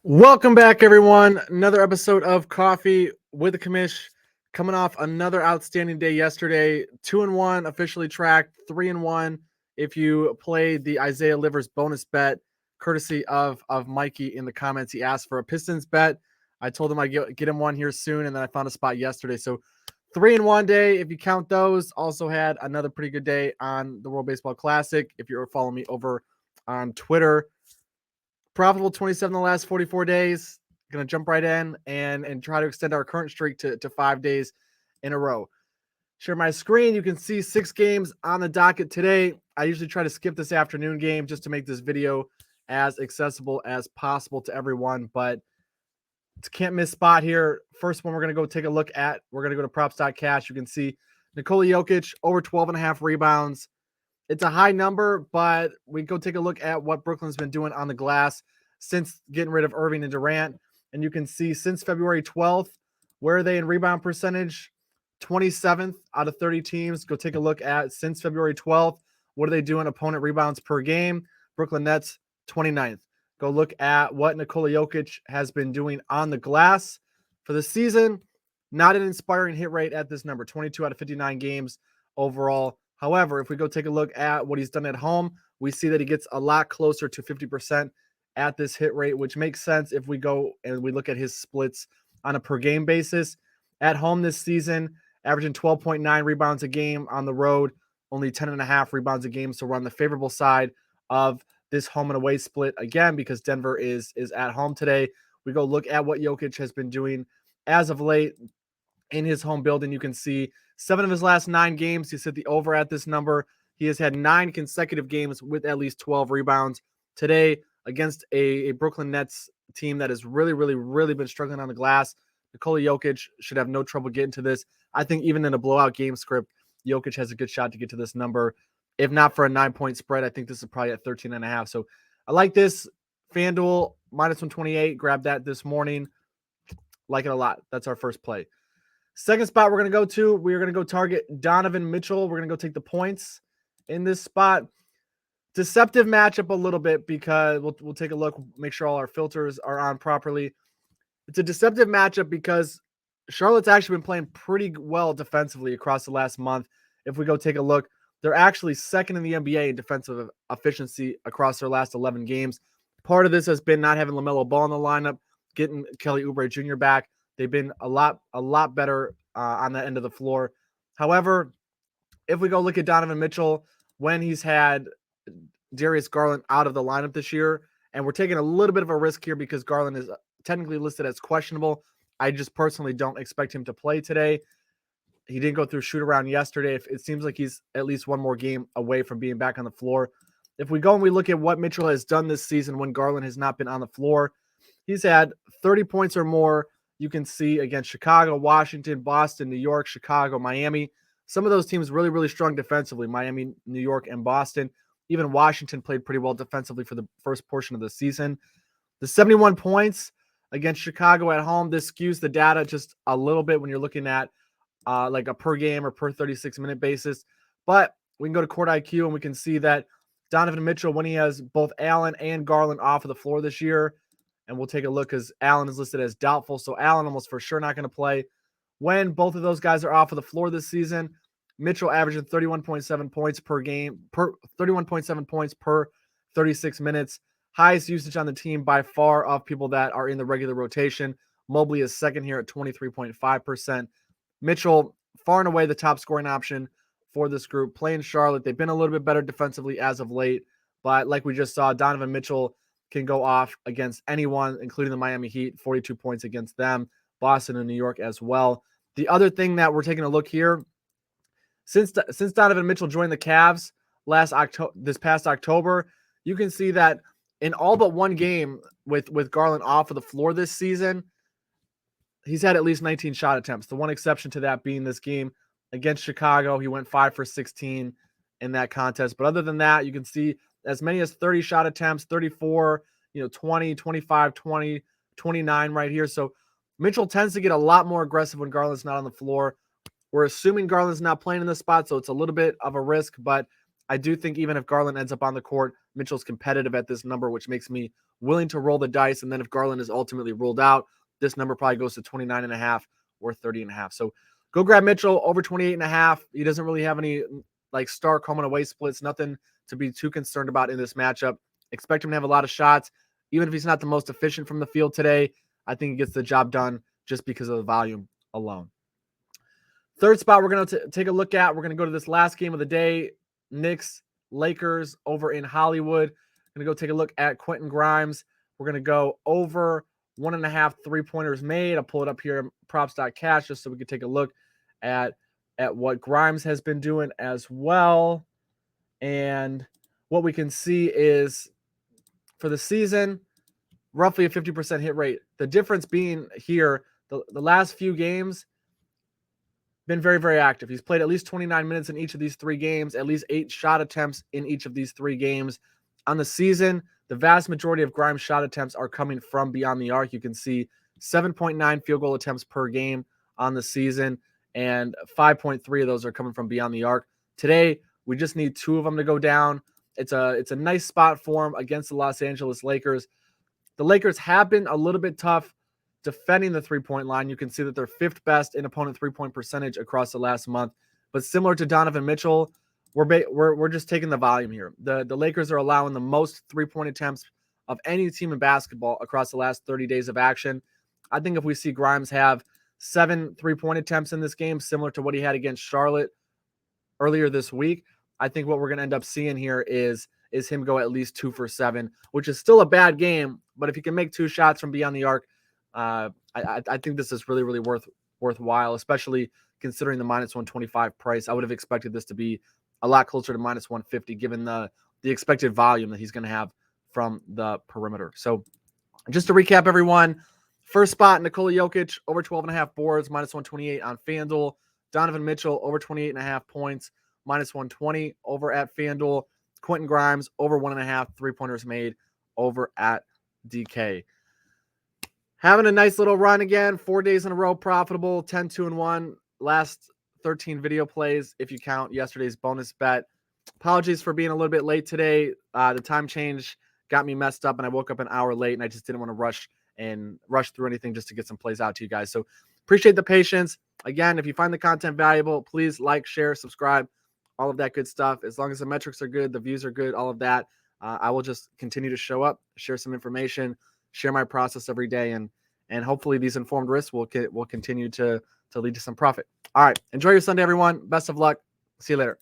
Welcome back, everyone. Another episode of Coffee with the Commish. Coming off another outstanding day yesterday. 2-1 officially tracked, 3-1 if you played the Isaiah Livers bonus bet, courtesy of Mikey in the comments. He asked for a Pistons bet. I told him I'd get him one here soon, and then I found a spot yesterday. So 3-1 day, if you count those. Also had another pretty good day on the World Baseball Classic. If you're following me over on Twitter, profitable 27 the last 44 days. Going to jump right in and try to extend our current streak to 5 days in a row. Share my screen. You can see 6 games on the docket today. I usually try to skip this afternoon game just to make this video as accessible as possible to everyone, but it's a can't miss spot here. First one we're going to go take a look at. We're going to go to props.cash. You can see Nikola Jokic over 12.5 rebounds. It's a high number, but we go take a look at what Brooklyn's been doing on the glass since getting rid of Irving and Durant. And you can see since February 12th, where are they in rebound percentage? 27th out of 30 teams. Go take a look at since February 12th. What are they doing opponent rebounds per game? Brooklyn Nets, 29th. Go look at what Nikola Jokic has been doing on the glass for the season. Not an inspiring hit rate at this number, 22 out of 59 games overall. However, if we go take a look at what he's done at home, we see that he gets a lot closer to 50% at this hit rate, which makes sense if we go and we look at his splits on a per game basis. At home this season, averaging 12.9 rebounds a game. On the road, only 10.5 rebounds a game. So we're on the favorable side of this home and away split again because Denver is at home today. We go look at what Jokic has been doing as of late in his home building. You can see 7 of his last 9 games, he's hit the over at this number. He has had 9 consecutive games with at least 12 rebounds. Today, against a Brooklyn Nets team that has really been struggling on the glass, Nikola Jokic should have no trouble getting to this. I think even in a blowout game script, Jokic has a good shot to get to this number. If not for a 9-point spread, I think this is probably at 13.5. So I like this. FanDuel, minus 128. Grab that this morning. Like it a lot. That's our first play. Second spot we're going to go to, we're going to go target Donovan Mitchell. We're going to go take the points in this spot. Deceptive matchup a little bit because we'll take a look, make sure all our filters are on properly. It's a deceptive matchup because Charlotte's actually been playing pretty well defensively across the last month. If we go take a look, they're actually second in the NBA in defensive efficiency across their last 11 games. Part of this has been not having LaMelo Ball in the lineup, getting Kelly Oubre Jr. back. They've been a lot better on that end of the floor. However, if we go look at Donovan Mitchell, when he's had Darius Garland out of the lineup this year, and we're taking a little bit of a risk here because Garland is technically listed as questionable. I just personally don't expect him to play today. He didn't go through shoot around yesterday. It seems like he's at least one more game away from being back on the floor. If we go and we look at what Mitchell has done this season when Garland has not been on the floor, he's had 30 points or more. You can see against Chicago, Washington, Boston, New York, Chicago, Miami. Some of those teams really strong defensively. Miami, New York, and Boston. Even Washington played pretty well defensively for the first portion of the season. The 71 points against Chicago at home, this skews the data just a little bit when you're looking at like a per game or per 36-minute basis. But we can go to Court IQ and we can see that Donovan Mitchell, when he has both Allen and Garland off of the floor this year, and we'll take a look because Allen is listed as doubtful, so Allen almost for sure not going to play. When both of those guys are off of the floor this season, Mitchell averaging 31.7 points per game, 31.7 points per 36 minutes. Highest usage on the team by far of people that are in the regular rotation. Mobley is second here at 23.5%. Mitchell, far and away the top scoring option for this group. Playing Charlotte, they've been a little bit better defensively as of late, but like we just saw, Donovan Mitchell can go off against anyone, including the Miami Heat, 42 points against them, Boston and New York as well. The other thing that we're taking a look here, since Donovan Mitchell joined the Cavs this past October, you can see that in all but one game with Garland off of the floor this season, he's had at least 19 shot attempts. The one exception to that being this game against Chicago. He went 5 for 16 in that contest. But other than that, you can see as many as 30 shot attempts, 34, 20, 25, 20, 29 right here. So Mitchell tends to get a lot more aggressive when Garland's not on the floor. We're assuming Garland's not playing in this spot, so it's a little bit of a risk, but I do think even if Garland ends up on the court, Mitchell's competitive at this number, which makes me willing to roll the dice. And then if Garland is ultimately ruled out, this number probably goes to 29.5 or 30.5. So go grab Mitchell over 28.5. He doesn't really have any like stark home and away splits, nothing to be too concerned about in this matchup. Expect him to have a lot of shots. Even if he's not the most efficient from the field today, I think he gets the job done just because of the volume alone. Third spot we're going to take a look at, we're going to go to this last game of the day, Knicks, Lakers over in Hollywood. Going to go take a look at Quentin Grimes. We're going to go over 1.5 3-pointers made. I'll pull it up here, props.cash, just so we can take a look at what Grimes has been doing as well. And what we can see is for the season, roughly a 50% hit rate. The difference being here, the last few games, been very, very active. He's played at least 29 minutes in each of these 3 games, at least 8 shot attempts in each of these 3 games. On the season, the vast majority of Grimes shot attempts are coming from beyond the arc. You can see 7.9 field goal attempts per game on the season, and 5.3 of those are coming from beyond the arc. Today, we just need 2 of them to go down. It's a nice spot for him against the Los Angeles Lakers. The Lakers have been a little bit tough defending the 3-point line. You can see that they're 5th best in opponent 3-point percentage across the last month. But similar to Donovan Mitchell, we're just taking the volume here. The Lakers are allowing the most 3-point attempts of any team in basketball across the last 30 days of action. I think if we see Grimes have 7 3-point attempts in this game, similar to what he had against Charlotte earlier this week, I think what we're going to end up seeing here is him go at least 2 for 7, which is still a bad game. But if he can make 2 shots from beyond the arc, I think this is really, really worthwhile, especially considering the -125 price. I would have expected this to be a lot closer to -150, given the expected volume that he's going to have from the perimeter. So just to recap, everyone, first spot, Nikola Jokic, over 12.5 boards, -128 on FanDuel. Donovan Mitchell, over 28.5 points, -120 over at FanDuel. Quentin Grimes, over 1.5 3-pointers made over at DK. Having a nice little run again, 4 days in a row profitable, 10-2-1. Last 13 video plays, if you count yesterday's bonus bet. Apologies for being a little bit late today. The time change got me messed up, and I woke up an hour late, and I just didn't want to rush through anything just to get some plays out to you guys. So appreciate the patience. Again, if you find the content valuable, please like, share, subscribe, all of that good stuff. As long as the metrics are good, the views are good, all of that, I will just continue to show up, share some information, share my process every day, and hopefully these informed risks will continue to lead to some profit. All right, enjoy your Sunday, everyone. Best of luck. See you later.